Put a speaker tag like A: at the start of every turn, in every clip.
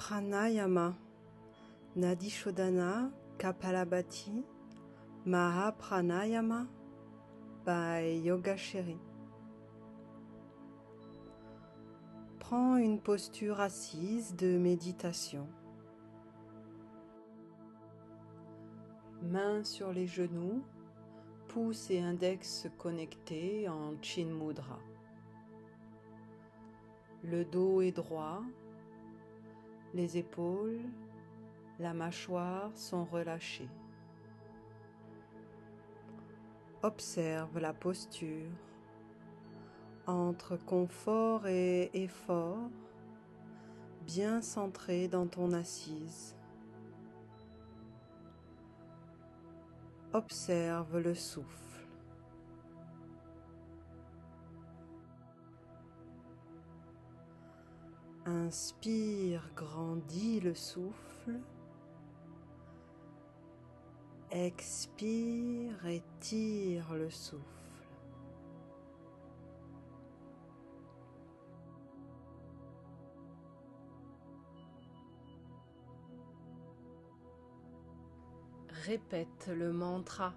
A: Pranayama, Nadishodhana, Kapalabhati, Mahapranayama by Yogacheri. Prends une posture assise de méditation. Mains sur les genoux, pouce et index connectés en Chin Mudra. Le dos est droit, les épaules, la mâchoire sont relâchées. Observe la posture. Entre confort et effort, bien centré dans ton assise. Observe le souffle. Inspire, grandis le souffle. Expire, étire le souffle. Répète le mantra.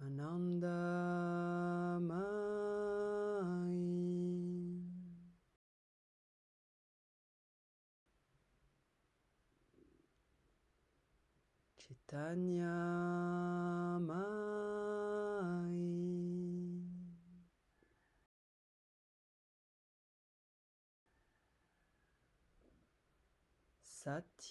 A: Anandamayi. Chaitanyamayi. Satyamayi.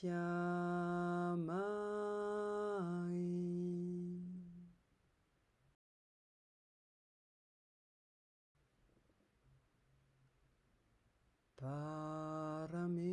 A: Parami.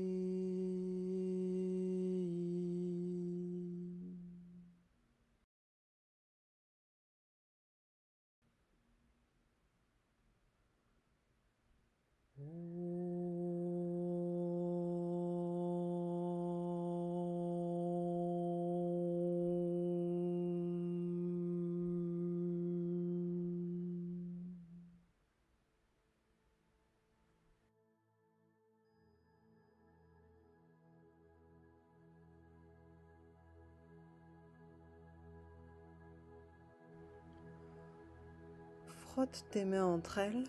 A: Frotte tes mains entre elles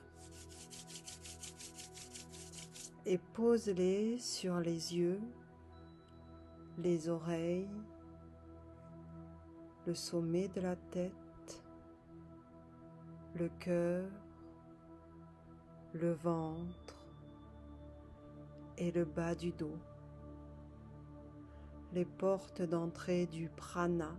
A: et pose-les sur les yeux, les oreilles, le sommet de la tête, le cœur, le ventre et le bas du dos, les portes d'entrée du prana.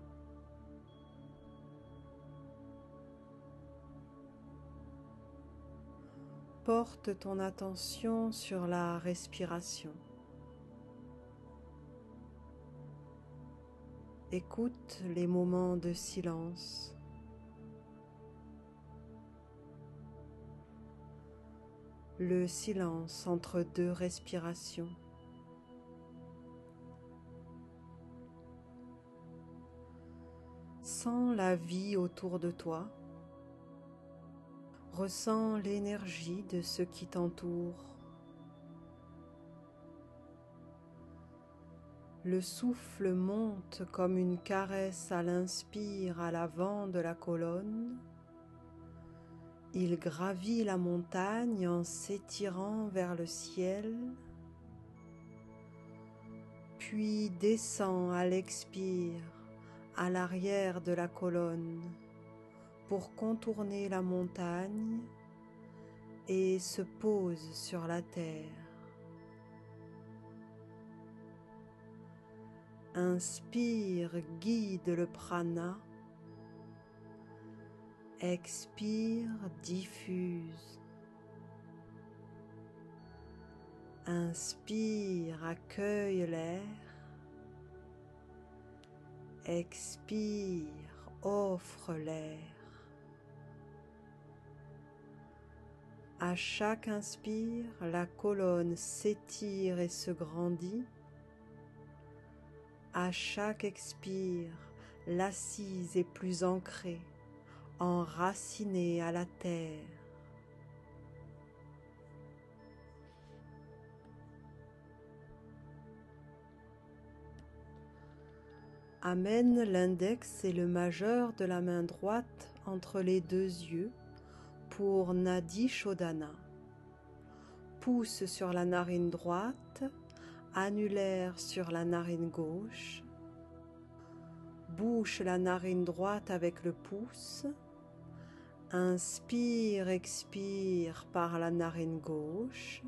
A: Porte ton attention sur la respiration. Écoute les moments de silence. Le silence entre deux respirations. Sens la vie autour de toi. Ressens l'énergie de ce qui t'entoure. Le souffle monte comme une caresse à l'inspire à l'avant de la colonne. Il gravit la montagne en s'étirant vers le ciel, puis descend à l'expire à l'arrière de la colonne pour contourner la montagne et se pose sur la terre. Inspire, guide le prana. Expire, diffuse. Inspire, accueille l'air. Expire, offre l'air. À chaque inspire, la colonne s'étire et se grandit. À chaque expire, l'assise est plus ancrée, enracinée à la terre. Amène l'index et le majeur de la main droite entre les deux yeux pour Nadi Shodhana. Pouce sur la narine droite, annulaire sur la narine gauche. Bouche la narine droite avec le pouce. Inspire, expire par la narine gauche.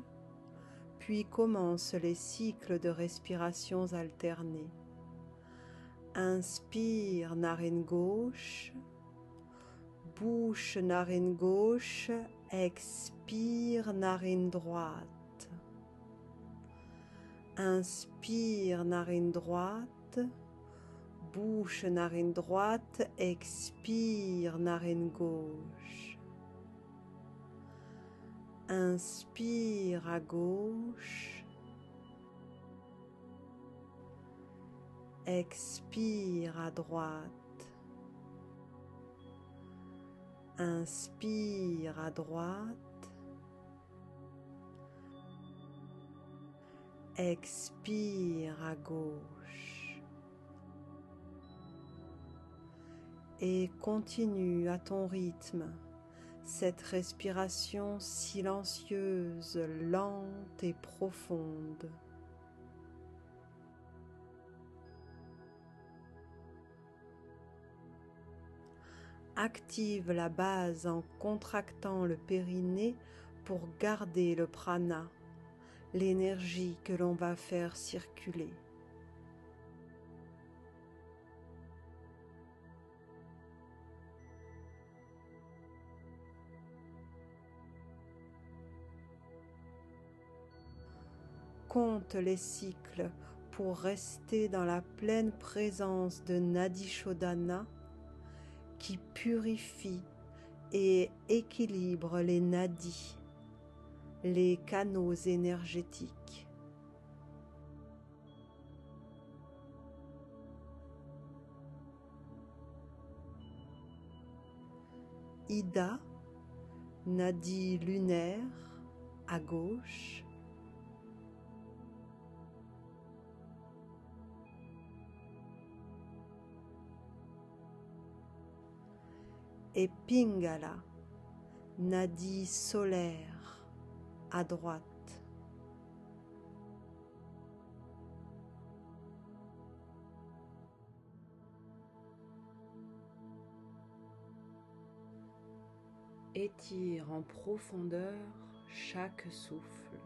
A: Puis commence les cycles de respirations alternées. Inspire, narine gauche. Bouche, narine gauche. Expire, narine droite. Inspire, narine droite. Bouche, narine droite. Expire, narine gauche. Inspire à gauche. Expire à droite. Inspire à droite. Expire à gauche. Et continue à ton rythme cette respiration silencieuse, lente et profonde. Active la base en contractant le périnée pour garder le prana, l'énergie que l'on va faire circuler. Compte les cycles pour rester dans la pleine présence de Nadi Shodhana qui purifie et équilibre les nadis, les canaux énergétiques. Ida, nadi lunaire à gauche. Et Pingala, nadi solaire à droite. Étire en profondeur chaque souffle.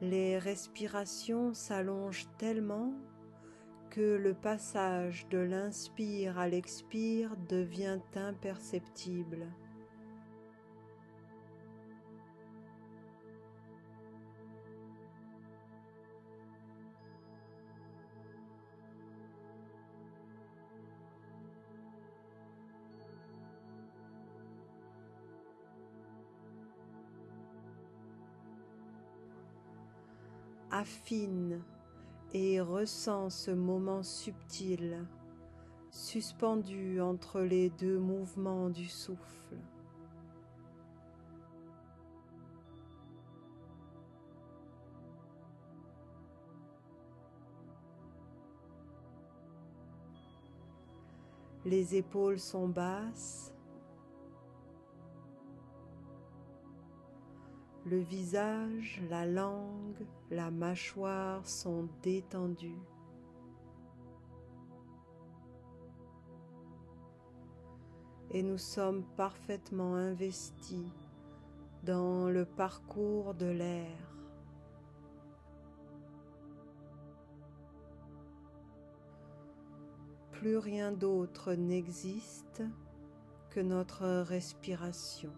A: Les respirations s'allongent tellement que le passage de l'inspire à l'expire devient imperceptible. Affine et ressens ce moment subtil suspendu entre les deux mouvements du souffle. Les épaules sont basses, le visage, la langue, la mâchoire sont détendus. Et nous sommes parfaitement investis dans le parcours de l'air. Plus rien d'autre n'existe que notre respiration.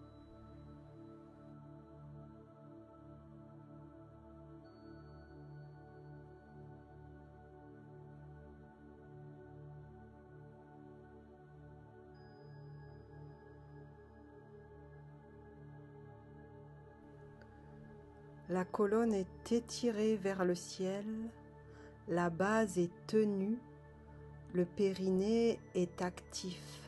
A: La colonne est étirée vers le ciel, la base est tenue, le périnée est actif.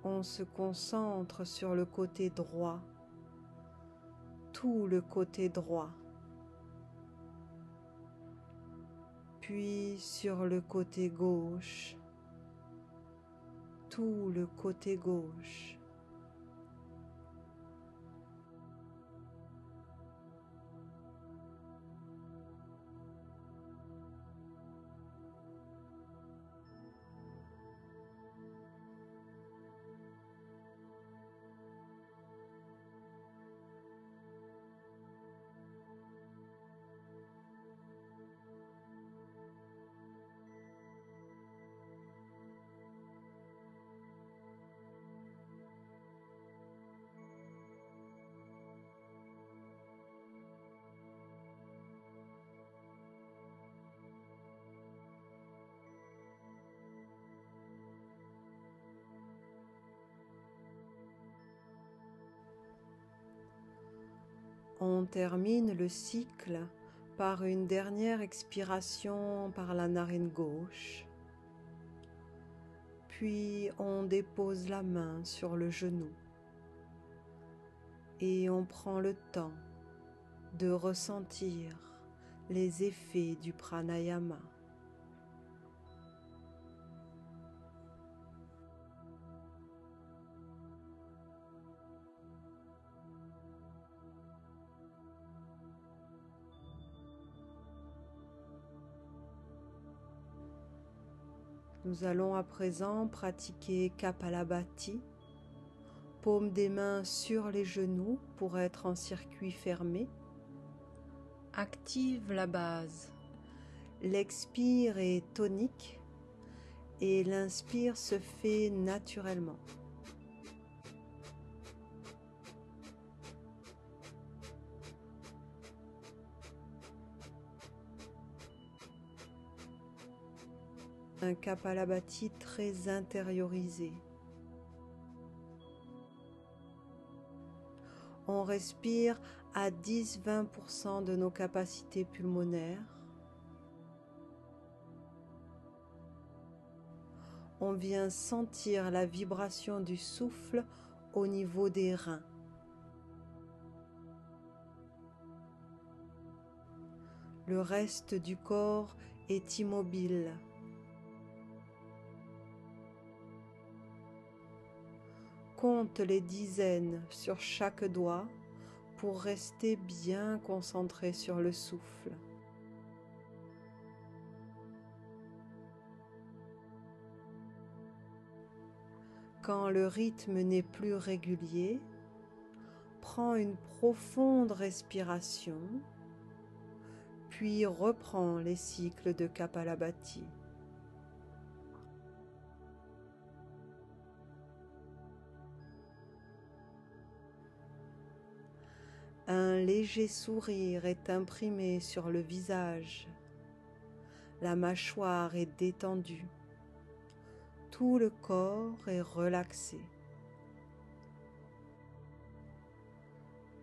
A: On se concentre sur le côté droit, tout le côté droit, puis sur le côté gauche, tout le côté gauche. On termine le cycle par une dernière expiration par la narine gauche, puis on dépose la main sur le genou et on prend le temps de ressentir les effets du pranayama. Nous allons à présent pratiquer Kapalabhati, paume des mains sur les genoux pour être en circuit fermé. Active la base. L'expire est tonique et l'inspire se fait naturellement. Un Kapalabhati très intériorisé. On respire à 10-20% de nos capacités pulmonaires. On vient sentir la vibration du souffle au niveau des reins. Le reste du corps est immobile. Compte les dizaines sur chaque doigt pour rester bien concentré sur le souffle. Quand le rythme n'est plus régulier, prends une profonde respiration, puis reprends les cycles de Kapalabhati. Un léger sourire est imprimé sur le visage la mâchoire est détendue, tout le corps est relaxé.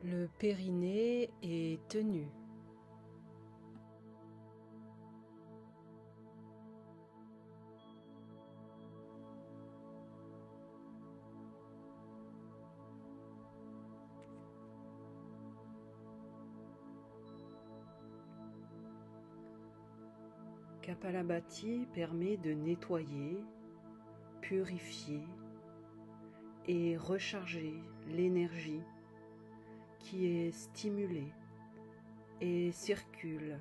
A: Le périnée est tenu. Kapalabhati permet de nettoyer, purifier et recharger l'énergie qui est stimulée et circule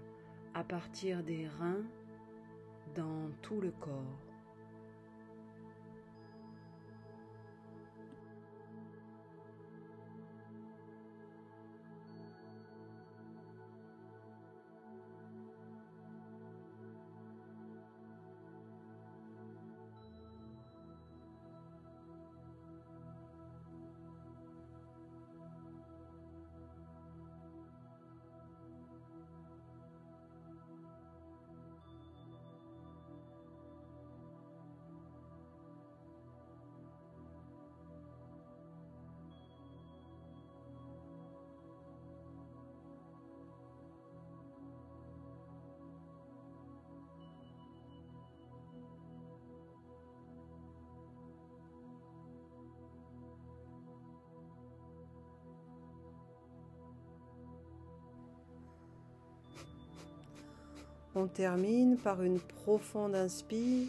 A: à partir des reins dans tout le corps. On termine par une profonde inspire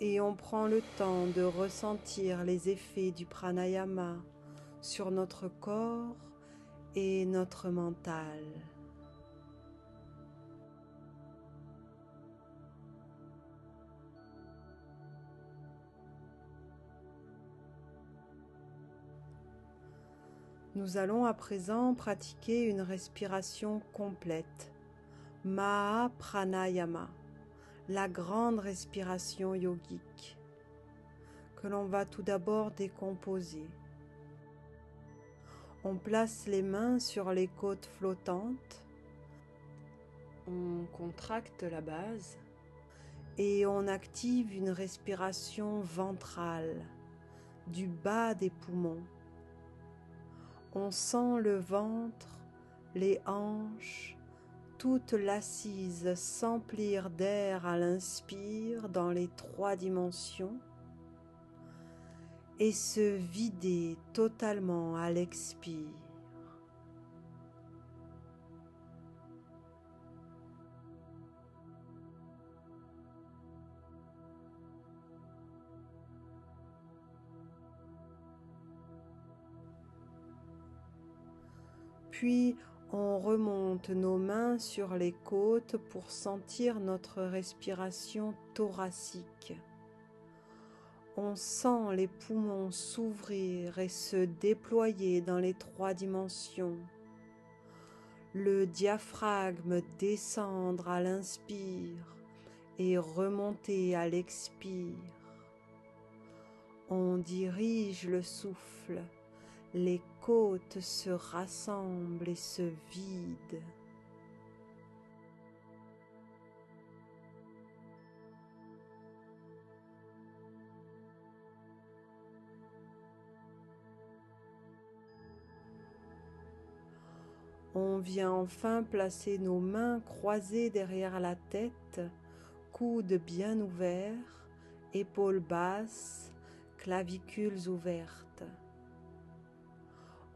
A: et on prend le temps de ressentir les effets du pranayama sur notre corps et notre mental. Nous allons à présent pratiquer une respiration complète. Mahapranayama, la grande respiration yogique, que l'on va tout d'abord décomposer. On place les mains sur les côtes flottantes, on contracte la base et on active une respiration ventrale du bas des poumons. On sent le ventre, les hanches, toute l'assise s'emplir d'air à l'inspire dans les 3 dimensions et se vider totalement à l'expire. Puis on remonte nos mains sur les côtes pour sentir notre respiration thoracique. On sent les poumons s'ouvrir et se déployer dans les 3 dimensions. Le diaphragme descendre à l'inspire et remonter à l'expire. On dirige le souffle. Les côtes se rassemblent et se vident. On vient enfin placer nos mains croisées derrière la tête, coudes bien ouverts, épaules basses, clavicules ouvertes.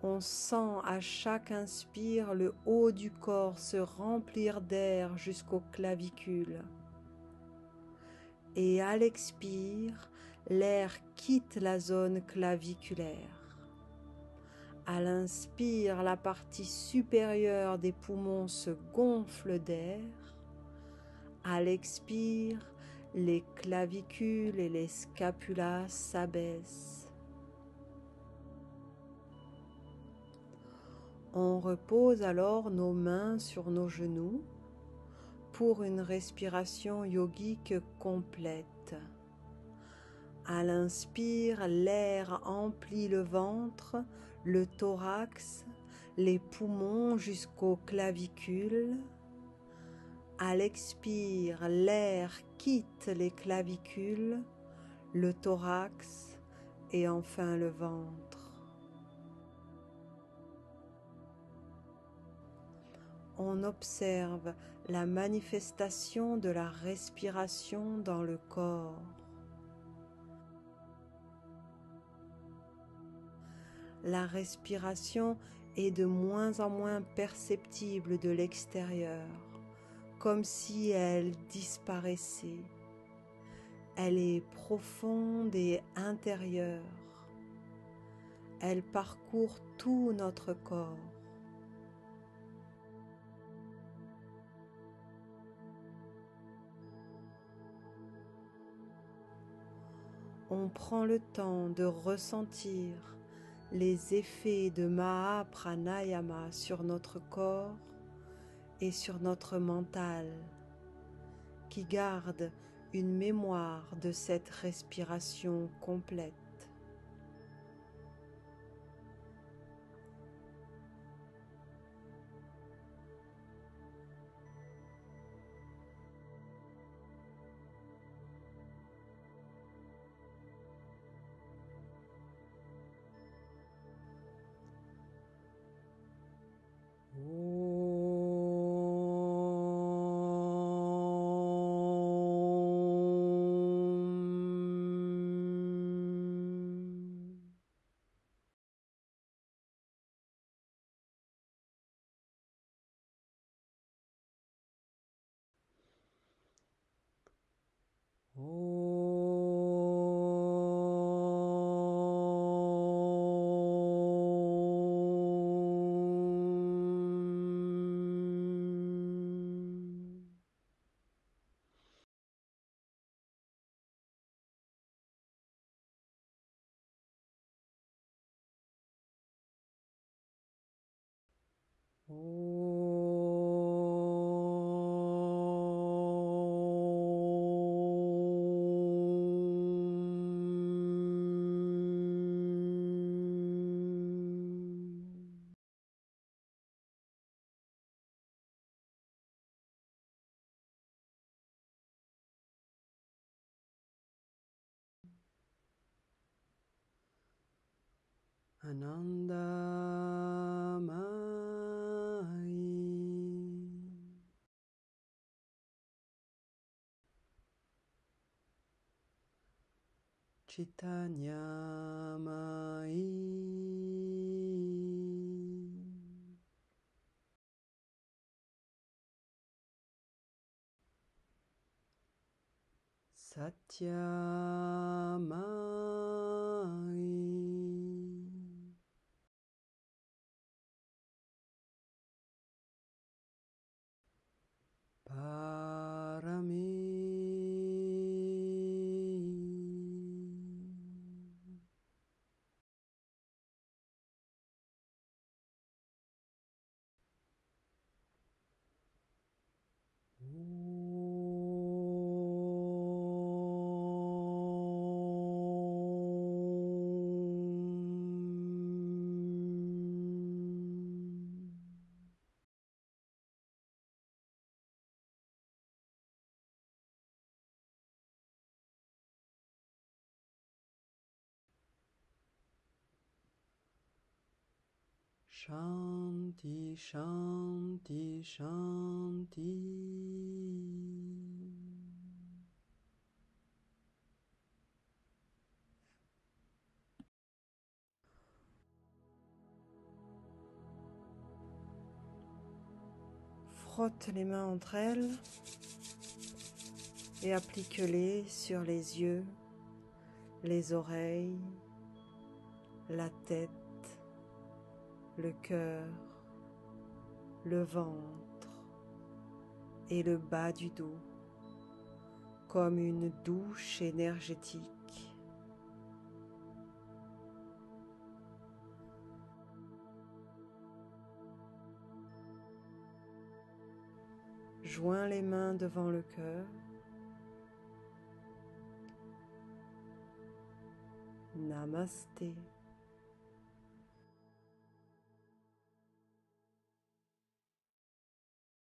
A: On sent à chaque inspire le haut du corps se remplir d'air jusqu'aux clavicules. Et à l'expire, l'air quitte la zone claviculaire. À l'inspire, la partie supérieure des poumons se gonfle d'air. À l'expire, les clavicules et les scapulas s'abaissent. On repose alors nos mains sur nos genoux pour une respiration yogique complète. À l'inspire, l'air emplit le ventre, le thorax, les poumons jusqu'aux clavicules. À l'expire, l'air quitte les clavicules, le thorax et enfin le ventre. On observe la manifestation de la respiration dans le corps. La respiration est de moins en moins perceptible de l'extérieur, comme si elle disparaissait. Elle est profonde et intérieure. Elle parcourt tout notre corps. On prend le temps de ressentir les effets de Mahapranayama sur notre corps et sur notre mental, qui garde une mémoire de cette respiration complète. Anandamayi, Chaitanyamayi, Satyamayi, Parami. Shanti, Shanti, Shanti. Frotte les mains entre elles et applique-les sur les yeux, les oreilles, la tête, le cœur, le ventre et le bas du dos, comme une douche énergétique. Joins les mains devant le cœur. Namasté.